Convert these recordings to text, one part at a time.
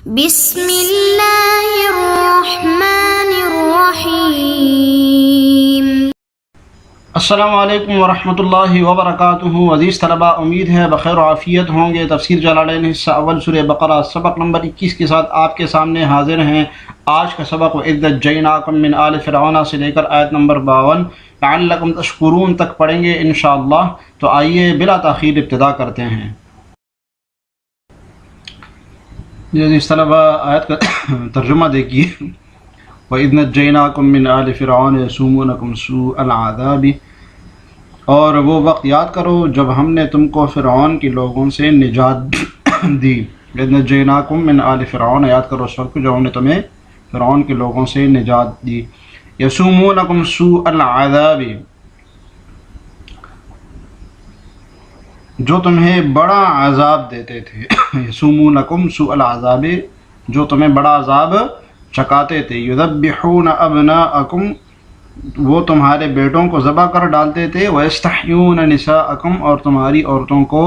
بسم اللہ الرحمن الرحیم۔ السلام علیکم ورحمۃ اللہ وبرکاتہ۔ عزیز طلباء، امید ہے بخیر و عافیت ہوں گے۔ تفسیر جلالین حصہ اول سورہ بقرہ سبق نمبر 21 کے ساتھ آپ کے سامنے حاضر ہیں۔ آج کا سبق وَإِذْ نَجَّيْنَاكُم مِّنْ آلِ فِرْعَوْنَ سے لے کر آیت نمبر 52 لَعَلَّكُمْ تَشْكُرُونَ تک پڑھیں گے انشاءاللہ۔ تو آئیے بلا تاخیر ابتدا کرتے ہیں۔ عزیز طلباء، آیت کا ترجمہ دیکھیے۔ وَإِذْ نَجَّيْنَاكُم مِّنْ آلِ فِرْعَوْنَ يَسُومُونَكُمْ سُوءَ الْعَذَابِ، اور وہ وقت یاد کرو جب ہم نے تم کو فرعون کے لوگوں سے نجات دی۔ وَإِذْ نَجَّيْنَاكُم مِّنْ آلِ فِرْعَوْنَ، یاد کرو اس وقت جب ہم نے تمہیں فرعون کے لوگوں سے نجات دی۔ يَسُومُونَكُمْ سُوءَ الْعَذَابِ، جو تمہیں بڑا عذاب دیتے تھے۔ یسومونکم سوء العذاب، جو تمہیں بڑا عذاب چکاتے تھے۔ یذبحون ابناءکم، وہ تمہارے بیٹوں کو ذبح کر ڈالتے تھے۔ ویستحیون نساءکم، اور تمہاری عورتوں کو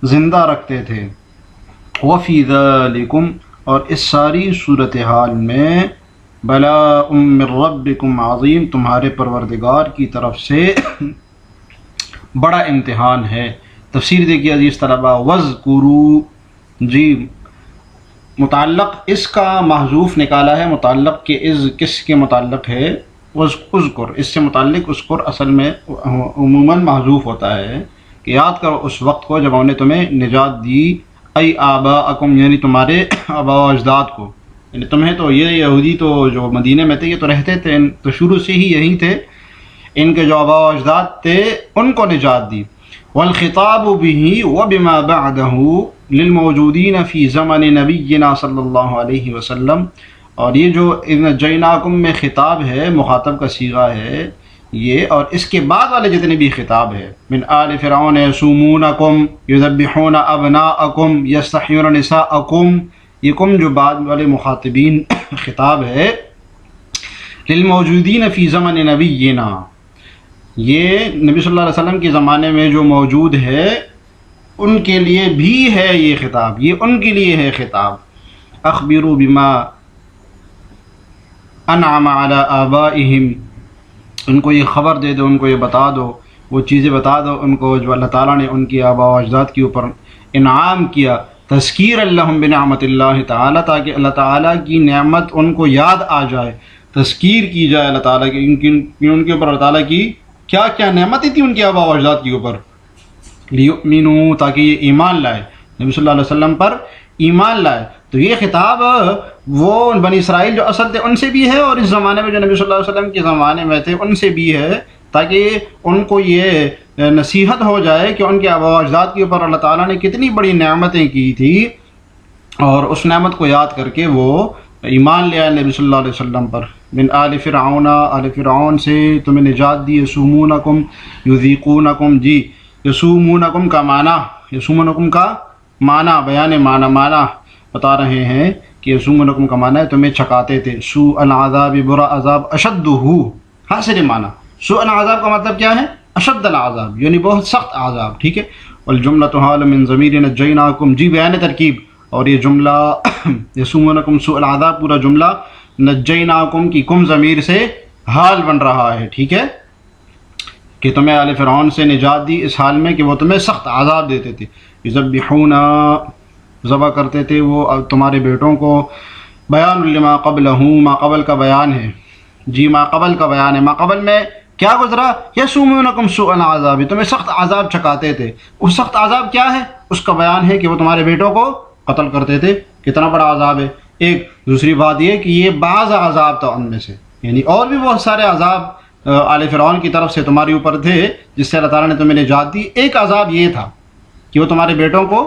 زندہ رکھتے تھے۔ وفی ذالکم، اور اس ساری صورتحال میں بلاء من ربکم عظیم، تمہارے پروردگار کی طرف سے بڑا امتحان ہے۔ تفسیر دیکھیے عزیز طلباء۔ وَاذْكُرُوا، جی متعلق اس کا محذوف نکالا ہے۔ متعلق کے از کس کے متعلق ہے؟ اذکر، اس سے متعلق اذکر اصل میں عموماً محذوف ہوتا ہے کہ یاد کرو اس وقت کو جب ہم نے تمہیں نجات دی۔ ای آباءکم، یعنی تمہارے آباء و اجداد کو، یعنی تمہیں تو یہ یہودی تو جو مدینے میں تھے یہ تو رہتے تھے، تو شروع سے ہی یہی تھے، ان کے جو آباء و اجداد تھے ان کو نجات دی۔ والخطاب به وبما بعده للموجودین فی زمن نبینا صلی اللہ علیہ وسلم، اور یہ جو اذ نجیناکم میں خطاب ہے، مخاطب کا صیغہ ہے یہ، اور اس کے بعد والے جتنے بھی خطاب ہے، من آل فرعون یسومونکم یذبحون ابناءکم یستحیون نساءکم، یہ کم جو بعد والے مخاطبین خطاب ہے، للموجودین فی زمن نبینا، یہ نبی صلی اللہ علیہ وسلم کے زمانے میں جو موجود ہے ان کے لیے بھی ہے یہ خطاب، یہ ان کے لیے ہے خطاب۔ اخبروا بما انعم علی آبائہم، ان کو یہ خبر دے دو، ان کو یہ بتا دو، وہ چیزیں بتا دو ان کو جو اللہ تعالیٰ نے ان کی آباء و اجداد کے اوپر انعام کیا۔ تذکیر اللہم بنعمت اللہ تعالیٰ، تاکہ اللہ تعالیٰ کی نعمت ان کو یاد آ جائے، تذکیر کی جائے اللہ تعالیٰ کی، ان کے اوپر اللہ تعالیٰ کی کیا کیا نعمتیں تھیں ان کے آباء و اجداد کے اوپر۔ لیؤمنوا، تاکہ یہ ایمان لائے، نبی صلی اللہ علیہ وسلم پر ایمان لائے۔ تو یہ خطاب وہ بنی اسرائیل جو اصل تھے ان سے بھی ہے، اور اس زمانے میں جو نبی صلی اللہ علیہ وسلم کے زمانے میں تھے ان سے بھی ہے، تاکہ ان کو یہ نصیحت ہو جائے کہ ان کے آباء و اجداد کے اوپر اللہ تعالیٰ نے کتنی بڑی نعمتیں کی تھی، اور اس نعمت کو یاد کر کے وہ ایمان لے آئے نبی صلی اللہ علیہ وسلم پر۔ من آل فرعون، آل فرعون سے تمہیں نجات دی۔ یسومونکم یذیقونکم، جی یسومونکم کا معنی، یسومونکم کا معنی بیان معنی بتا رہے ہیں کہ یسومونکم کا معنی ہے تمہیں چکاتے تھے۔ سوء العذاب، برا عذاب، اشدہ، حاصل معنی سوء العذاب کا مطلب کیا ہے؟ اشد العذاب، یعنی بہت سخت عذاب، ٹھیک ہے۔ والجملۃ حال من ضمیر نجیناکم، جی بیان ترکیب، اور یہ جملہ یسومونکم سوء العذاب پورا جملہ نجیناکم کی کم ضمیر سے حال بن رہا ہے، ٹھیک ہے، کہ تمہیں آل فرعون سے نجات دی اس حال میں کہ وہ تمہیں سخت عذاب دیتے تھے۔ یذبحون، ذبح کرتے تھے وہ تمہارے بیٹوں کو۔ بیان لما قبلہ، ما قبل کا بیان ہے، جی ما قبل کا بیان ہے۔ ما قبل میں کیا گزرا؟ یسومونکم سوء العذاب، تمہیں سخت عذاب چکاتے تھے۔ وہ سخت عذاب کیا ہے؟ اس کا بیان ہے کہ وہ تمہارے بیٹوں کو قتل کرتے تھے۔ کتنا بڑا عذاب ہے۔ ایک دوسری بات یہ کہ یہ بعض عذاب تھا ان میں سے، یعنی اور بھی بہت سارے عذاب آل فرعون کی طرف سے تمہارے اوپر تھے جس سے اللہ تعالیٰ نے تمہیں نجات دی۔ ایک عذاب یہ تھا کہ وہ تمہارے بیٹوں کو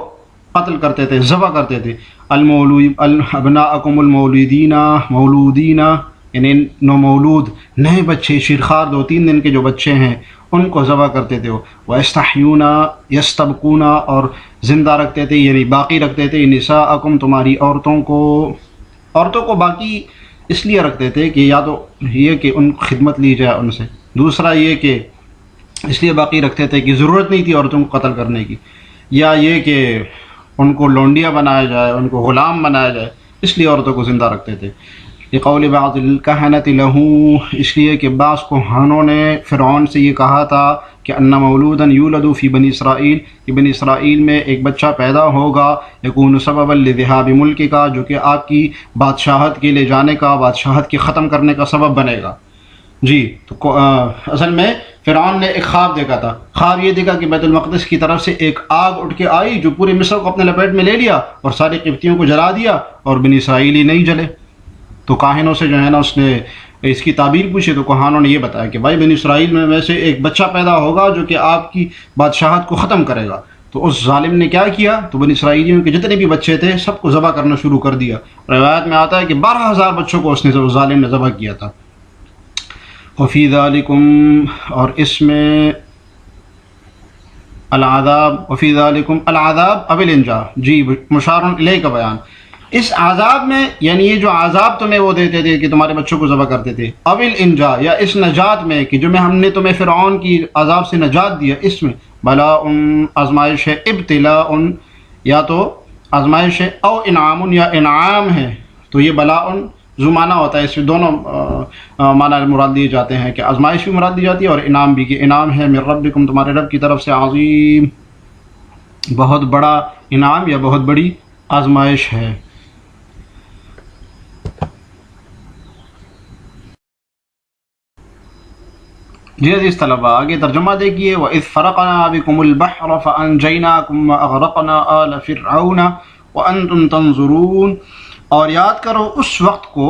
قتل کرتے تھے، ذبح کرتے تھے۔ ابناءکم المولودین، مولودین یعنی نو مولود، نئے بچے، شیرخوار 2-3 دن کے جو بچے ہیں ان کو ذبح کرتے تھے۔ وَيَسْتَحْيُونَ، يَسْتَبْقُونَ، اور زندہ رکھتے تھے یعنی باقی رکھتے تھے۔ نساءکم، تمہاری عورتوں کو باقی اس لیے رکھتے تھے کہ یا تو یہ کہ ان خدمت لی جائے ان سے، دوسرا یہ کہ اس لیے باقی رکھتے تھے کہ ضرورت نہیں تھی عورتوں کو قتل کرنے کی، یا یہ کہ ان کو لونڈیاں بنایا جائے، ان کو غلام بنایا جائے، اس لیے عورتوں کو زندہ رکھتے تھے۔ لقول بعض الکہنۃ لہ، اس لیے کہ بعض کوہانوں نے فرعون سے یہ کہا تھا کہ ان مولودا یولد فی بنی اسرائیل، کہ بنی اسرائیل میں ایک بچہ پیدا ہوگا، یکون سببا لذہاب ملک کا، جو کہ آپ کی بادشاہت کے لے جانے کا، بادشاہت کے ختم کرنے کا سبب بنے گا۔ جی تو اصل میں فرعون نے ایک خواب دیکھا تھا، خواب یہ دیکھا کہ بیت المقدس کی طرف سے ایک آگ اٹھ کے آئی جو پورے مصر کو اپنے لپیٹ میں لے لیا اور سارے قبطیوں کو جلا دیا، اور بنی اسرائیلی نہیں جلے۔ تو کاہنوں سے جو ہے نا اس نے اس کی تعبیر پوچھی، تو کہانوں نے یہ بتایا کہ بھائی بنی اسرائیل میں ویسے ایک بچہ پیدا ہوگا جو کہ آپ کی بادشاہت کو ختم کرے گا۔ تو اس ظالم نے کیا کیا، تو بنی اسرائیلیوں کے جتنے بھی بچے تھے سب کو ذبح کرنا شروع کر دیا۔ روایت میں آتا ہے کہ 12,000 بچوں کو اس نے ظالم نے ذبح کیا تھا۔ وفی ذالکم، اور اس میں العذاب، وفی ذالکم العذاب اب الانجا، جی مشار الیہ کا بیان، اس عذاب میں، یعنی یہ جو عذاب تمہیں وہ دیتے تھے کہ تمہارے بچوں کو ذبح کرتے تھے، اب الانجا، یا اس نجات میں کہ جو میں ہم نے تمہیں فرعون کی عذاب سے نجات دیا، اس میں بلاء، آزمائش ہے، ابتلاء، یا تو آزمائش ہے، او انعام، یا انعام ہے۔ تو یہ بلاء ذو معنی ہوتا ہے، اس میں دونوں معنی مراد دیے جاتے ہیں کہ آزمائش بھی مراد دی جاتی ہے اور انعام بھی، کہ انعام ہے من ربکم، تمہارے رب کی طرف سے، عظیم، بہت بڑا انعام یا بہت بڑی آزمائش ہے۔ جی عزیز طلباء، آگے ترجمہ دیکھیے، وَإِذْ فَرَقْنَا بِكُمُ الْبَحْرَ فَأَنْجَيْنَاكُمْ وَأَغْرَقْنَا آلَ فِرْعَوْنَ وَأَنْتُمْ تَنْظُرُونَ، اور یاد کرو اس وقت کو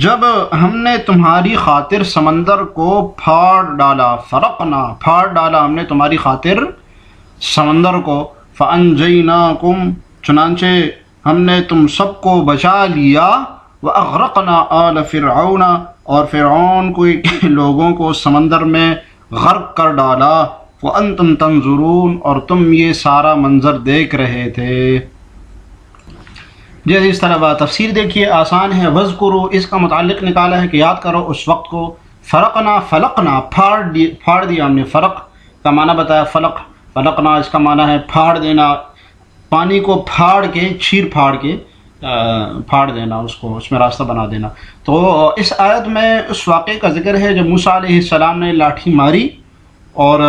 جب ہم نے تمہاری خاطر سمندر کو پھاڑ ڈالا، فرقنا، پھاڑ ڈالا ہم نے تمہاری خاطر سمندر کو، فَأَنْجَيْنَاكُمْ، چنانچہ ہم نے تم سب کو بچا لیا، وَأَغْرَقْنَا آلَ فِرْعَوْنَ، اور فرعون کو لوگوں کو سمندر میں غرق کر ڈالا، وَأَنْتُمْ تَنْظُرُونَ، اور تم یہ سارا منظر دیکھ رہے تھے۔ جی عزیز طلباء، تفسیر دیکھیے، آسان ہے، وَاذْكُرُوا، اس کا متعلق نکالا ہے کہ یاد کرو اس وقت کو، فرقنا، فلقنا، پھاڑ دیا ہم نے، فرق کا معنی بتایا، فلقنا اس کا معنی ہے پھاڑ دینا، پانی کو پھاڑ کے، چیر پھاڑ کے پھاڑ دینا، اس کو، اس میں راستہ بنا دینا۔ تو اس آیت میں اس واقعے کا ذکر ہے جب موسیٰ علیہ السلام نے لاٹھی ماری اور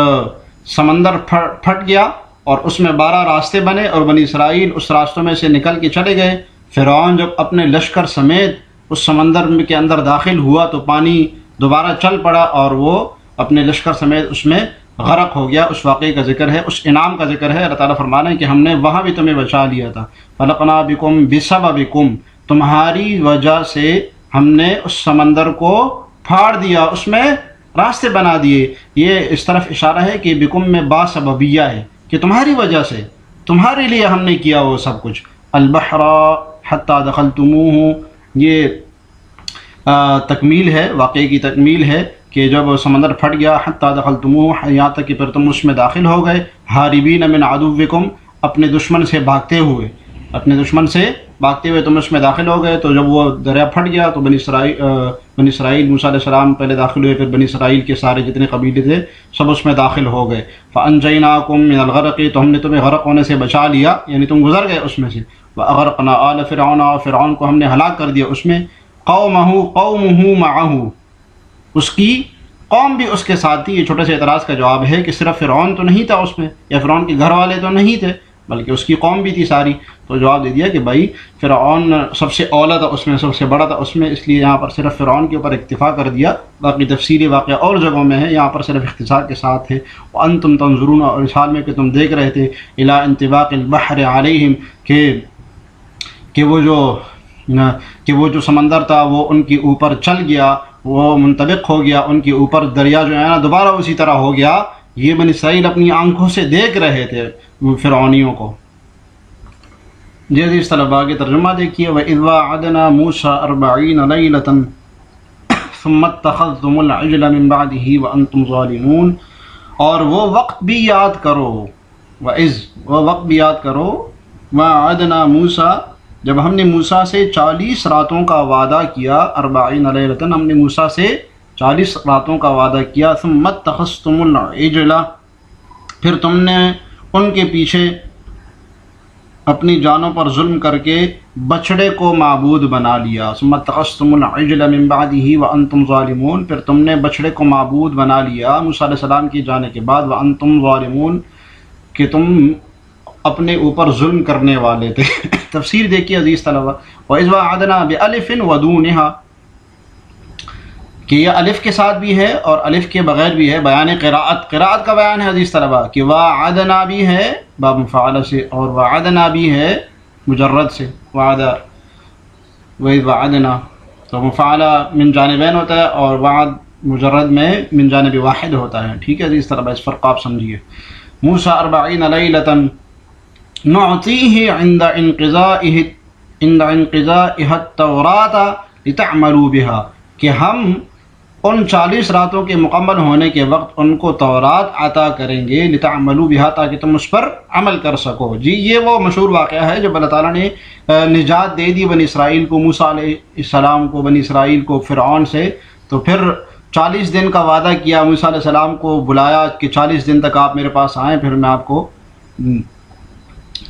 سمندر پھٹ گیا اور اس میں 12 راستے بنے اور بنی اسرائیل اس راستوں میں سے نکل کے چلے گئے۔ فرعون جب اپنے لشکر سمیت اس سمندر کے اندر داخل ہوا تو پانی دوبارہ چل پڑا اور وہ اپنے لشکر سمیت اس میں غرق ہو گیا۔ اس واقعے کا ذکر ہے، اس انعام کا ذکر ہے۔ اللہ تعالیٰ فرمانا ہے کہ ہم نے وہاں بھی تمہیں بچا لیا تھا، فلقنا بکم بسببکم، تمہاری وجہ سے ہم نے اس سمندر کو پھاڑ دیا، اس میں راستے بنا دیے۔ یہ اس طرف اشارہ ہے کہ بکم میں با سببیہ ہے، کہ تمہاری وجہ سے، تمہارے لیے ہم نے کیا وہ سب کچھ۔ البحر حتی دخلتموہ، یہ تکمیل ہے، واقعے کی تکمیل ہے کہ جب سمندر پھٹ گیا، حتی دخلتموہ، یہاں تک کہ پھر تم اس میں داخل ہو گئے، ہاربین من عدوکم، اپنے دشمن سے بھاگتے ہوئے، اپنے دشمن سے بھاگتے ہوئے تم اس میں داخل ہو گئے۔ تو جب وہ دریا پھٹ گیا تو بنی اسرائیل موسیٰ علیہ السلام پہلے داخل ہوئے، پھر بنی اسرائیل کے سارے جتنے قبیلے تھے سب اس میں داخل ہو گئے۔ فَأَنْجَيْنَاكُمْ مِنَ الْغَرَقِ، تو ہم نے تمہیں غرق ہونے سے بچا لیا، یعنی تم گزر گئے اس میں سے۔ وَأَغْرَقْنَا آلَ فِرْعَوْنَ، فرعون کو ہم نے ہلاک کر دیا اس میں۔ قومہ معه، اس کی قوم بھی اس کے ساتھ تھی۔ یہ چھوٹے سے اعتراض کا جواب ہے کہ صرف فرعون تو نہیں تھا اس میں، یا فرعون کے گھر والے تو نہیں تھے، بلکہ اس کی قوم بھی تھی ساری۔ تو جواب دے دیا کہ بھائی فرعون سب سے اولا تھا اس میں، سب سے بڑا تھا اس میں، اس لیے یہاں پر صرف فرعون کے اوپر اکتفا کر دیا، باقی تفصیلی واقعہ اور جگہوں میں ہے، یہاں پر صرف اختصار کے ساتھ ہے۔ وَأَنْتُمْ تَنْظُرُونَ، اور اس حال میں کہ تم دیکھ رہے تھے، إِلَىٰ انطباق البحر علیہم، کہ وہ جو سمندر تھا وہ ان کے اوپر چل گیا، وہ منطبق ہو گیا ان کے اوپر، دریا جو ہے نا دوبارہ اسی طرح ہو گیا۔ یہ بنی اسرائیل اپنی آنکھوں سے دیکھ رہے تھے فرعونیوں کو۔ جی عزیز طلباء، کے ترجمہ دیکھیے، وَإِذْ وَاعَدْنَا مُوسَىٰ 40 لَيْلَةً ثُمَّ اتَّخَذْتُمُ الْعِجْلَ مِن بَعْدِهِ وَأَنْتُمْ ظَالِمُونَ، اور وہ وقت بھی یاد کرو، وہ وقت بھی یاد کرو، وَاعَدْنَا مُوسَىٰ، جب ہم نے موسیٰ سے 40 راتوں کا وعدہ کیا، 40 لیلۃ، ہم نے موسیٰ سے 40 راتوں کا وعدہ کیا، ثم اتخذتم العجل، پھر تم نے ان کے پیچھے اپنی جانوں پر ظلم کر کے بچڑے کو معبود بنا لیا. ثم اتخذتم العجل من بعده وانتم ظالمون، پھر تم نے بچڑے کو معبود بنا لیا موسیٰ علیہ السلام کی جانے کے بعد، وانتم ظالمون، کہ تم اپنے اوپر ظلم کرنے والے تھے. تفسیر دیکھیے عزیز طلبہ. وَإِذْ وَعَدْنَا بِأَلِفٍ وَدُونِهَا، کہ یہ الف کے ساتھ بھی ہے اور الف کے بغیر بھی ہے. بیان قراءت کا بیان ہے عزیز طلبہ، کہ وعدنا بھی ہے باب مفعول سے، اور وعدنا بھی ہے مجرد سے. وَإِذْ وَعَدْنَا تو مفعول من جانبین ہوتا ہے، اور وعد مجرد میں من جانب واحد ہوتا ہے. ٹھیک ہے عزیز طلبہ، اس فرق آپ سمجھیے. موسیٰ 40 لیلۃ نعطیہ عند انقضائها التوراۃ لتعملوا بها، کہ ہم ان 40 راتوں کے مکمل ہونے کے وقت ان کو تورات عطا کریں گے، لتعملوا بها، تاکہ تم اس پر عمل کر سکو. جی یہ وہ مشہور واقعہ ہے جب اللہ تعالیٰ نے نجات دے دی بنی اسرائیل کو، موسیٰ علیہ السلام کو، بنی اسرائیل کو فرعون سے. تو پھر 40 دن کا وعدہ کیا، موسیٰ علیہ السلام کو بلایا کہ 40 دن تک آپ میرے پاس آئیں، پھر میں آپ کو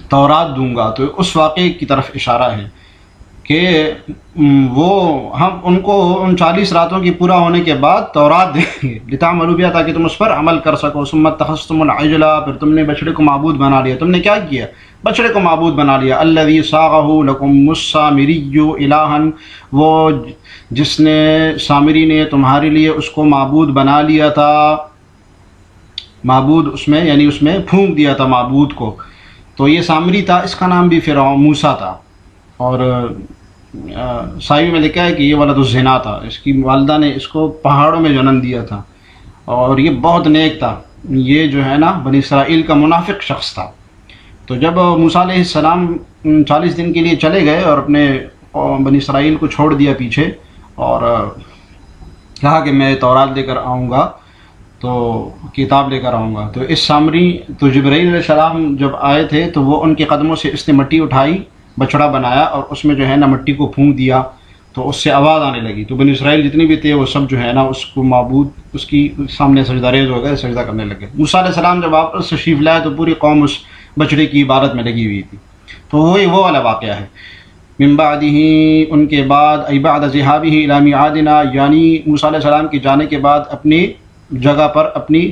تورات دوں گا. تو اس واقعے کی طرف اشارہ ہے کہ وہ ہم ان کو ان 40 راتوں کی پورا ہونے کے بعد تورات دیں گے، لتعملوا بها، تاکہ تم اس پر عمل کر سکو. ثم اتخذتم العجل، پھر تم نے بچڑے کو معبود بنا لیا. تم نے کیا کیا؟ بچڑے کو معبود بنا لیا. الذي صاغه لكم السامري الها، وہ جس نے سامری نے تمہارے لیے اس کو معبود بنا لیا تھا. معبود اس میں یعنی اس میں پھونک دیا تھا معبود کو. تو یہ سامری تھا، اس کا نام بھی فرعون موسیٰ تھا. اور سائیوی میں لکھا ہے کہ یہ ولد الزنا تھا، اس کی والدہ نے اس کو پہاڑوں میں جنم دیا تھا. اور یہ بہت نیک تھا، یہ جو ہے نا بنی اسرائیل کا منافق شخص تھا. تو جب موسیٰ علیہ السلام 40 دن کے لیے چلے گئے اور اپنے بنی اسرائیل کو چھوڑ دیا پیچھے، اور کہا کہ میں تورات لے کر آؤں گا، تو کتاب لے کر آؤں گا. تو اس سامری تو جبرائیل علیہ السلام جب آئے تھے تو وہ ان کے قدموں سے اس نے مٹی اٹھائی، بچڑا بنایا، اور اس میں جو ہے نا مٹی کو پھونک دیا، تو اس سے آواز آنے لگی. تو بنی اسرائیل جتنی بھی تھے وہ سب جو ہے نا اس کو معبود، اس کی سامنے سجدہ ریز ہو گئے، سجدہ کرنے لگے. موسیٰ علیہ السلام جب واپس تشریف لائے تو پوری قوم اس بچڑے کی عبادت میں لگی ہوئی تھی. تو وہی وہ والا واقعہ ہے. من بعدہ، ان کے بعد، ای بعد ذہابہ الی میعادنا، یعنی موسیٰ علیہ السلام کی جانے کے بعد اپنی جگہ پر، اپنی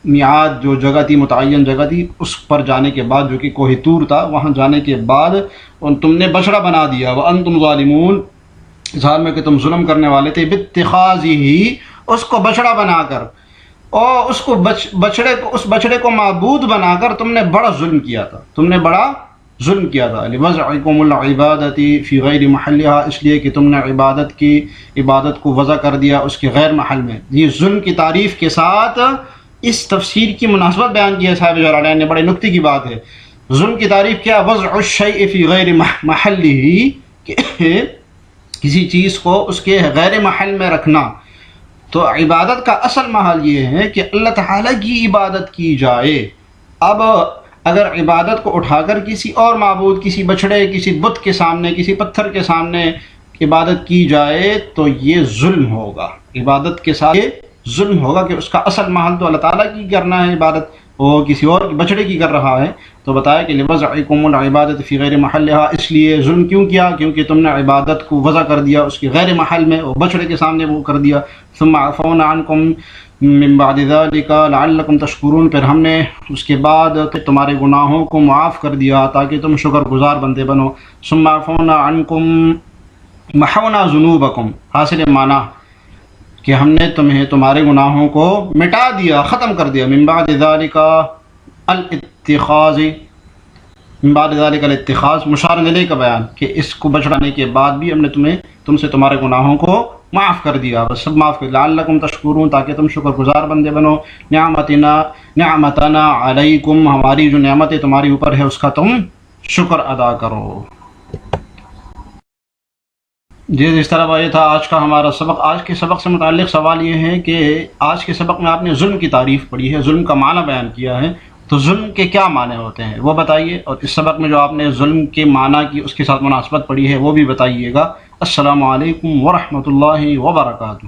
میعاد جو جگہ تھی، متعین جگہ تھی، اس پر جانے کے بعد، جو کہ کوہ طور تھا، وہاں جانے کے بعد تم نے بچڑا بنا دیا. وانتم ظالمون، اظہار میں کہ تم ظلم کرنے والے تھے. باتخاذہ، اس کو بچڑا بنا کر، اور اس کو اس بچڑے کو معبود بنا کر تم نے بڑا ظلم کیا تھا. تم نے بڑا ظلم کیا تھا. لوضعکم العبادۃ فی غیر محلها، اس لیے کہ تم نے عبادت کو وضع کر دیا اس کے غیر محل میں. یہ ظلم کی تعریف کے ساتھ اس تفسیر کی مناسبت بیان کی ہے صاحب جلالین نے. بڑے نکتے کی بات ہے. ظلم کی تعریف کیا؟ وضع الشیء فی غیر محلہ، کہ کسی چیز کو اس کے غیر محل میں رکھنا. تو عبادت کا اصل محل یہ ہے کہ اللہ تعالیٰ کی عبادت کی جائے. اب اگر عبادت کو اٹھا کر کسی اور معبود، کسی بچڑے، کسی بت کے سامنے، کسی پتھر کے سامنے عبادت کی جائے تو یہ ظلم ہوگا. عبادت کے ساتھ یہ ظلم ہوگا کہ اس کا اصل محل تو اللہ تعالیٰ کی کرنا ہے عبادت، وہ کسی اور بچڑے کی کر رہا ہے. تو بتایا کہ لوضعکم العبادۃ فی غیر محلہا، اس لیے ظلم کیوں کیا؟ کیونکہ تم نے عبادت کو وضع کر دیا اس کے غیر محل میں، وہ بچڑے کے سامنے وہ کر دیا. ثم عفونا عنکم من بعد ذلک لعلکم تشکرون، پھر ہم نے اس کے بعد تمہارے گناہوں کو معاف کر دیا تاکہ تم شکر گزار بندے بنو. ثم عفونا عنکم محونا ذنوبکم، حاصل معنی کہ ہم نے تمہارے گناہوں کو مٹا دیا، ختم کر دیا. من بعد ذلک الاتخاذ، من بعد ذلک الاتخاذ مشار الیہ کا بیان، کہ اس کو بچڑانے کے بعد بھی ہم نے تم سے تمہارے گناہوں کو معاف کر دیا، بس سب معاف کر دیا. لعلکم تشکرون، تاکہ تم شکر گزار بندے بنو. نعمتنا علیکم، ہماری جو نعمتیں تمہاری اوپر ہے اس کا تم شکر ادا کرو. جی اس طرح یہ تھا آج کا ہمارا سبق. آج کے سبق سے متعلق سوال یہ ہے کہ آج کے سبق میں آپ نے ظلم کی تعریف پڑھی ہے، ظلم کا معنی بیان کیا ہے، تو ظلم کے کیا معنی ہوتے ہیں وہ بتائیے. اور اس سبق میں جو آپ نے ظلم کے معنی کی اس کے ساتھ مناسبت پڑھی ہے وہ بھی بتائیے گا. السلام علیکم ورحمۃ اللہ وبرکاتہ.